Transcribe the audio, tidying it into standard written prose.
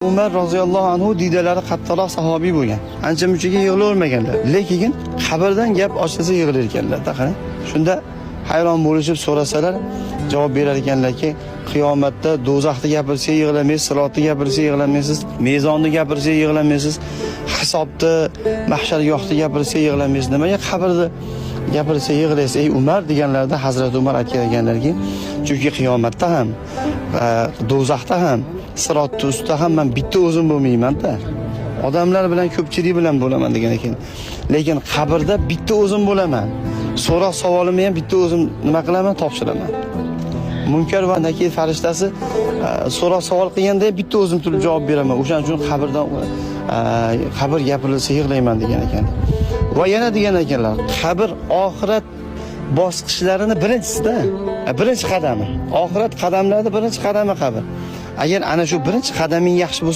Umar roziyallohu anhu diydalari qattiqroq sahobiy bo'lgan. Ancha-munchaga yig'lavermaganlar. Lekin qabrdan gap ochilsa yig'lar ekanlar. Qarang. Shunda hayron bo'lishib so'rasalar, javob berar ekanlarki, qiyomatda do'zaxni gapirsa yig'lamaysiz, sirotni gapirsa yig'lamaysiz, mezonni gapirsa yig'lamaysiz, hisobni, mahshar yo'qni gapirsa yig'lamaysiz. Nimaga qabrni gapirsa yig'laysiz? Ey Umar deganlarda Hazrat Umar aytgan ekanlarki, chunki qiyomatda ham, do'zaxda ham, sirotni ustida ham men bitta o'zim bo'lmayman-da. Odamlar bilan ko'pchilik bilan bo'laman degan ekan. Lekin qabrda bitta o'zim bo'laman. So'roq savolimni ham bitta o'zim nima qilaman, topshiraman. Munkar va nakir farishtasi so'roq savol qilganda bitta o'zim turib javob beraman. O'shaning uchun qabrdan qabr gapirilsa yig'layman degan ekan. Va yana degan ekanlar, qabr oxirat bosqichlarini birinchisida, birinchi qadami. Oxirat qadamlarida birinchi qadami qabr. Agar ana shu birinchi qadaming yaxshi bo'lsa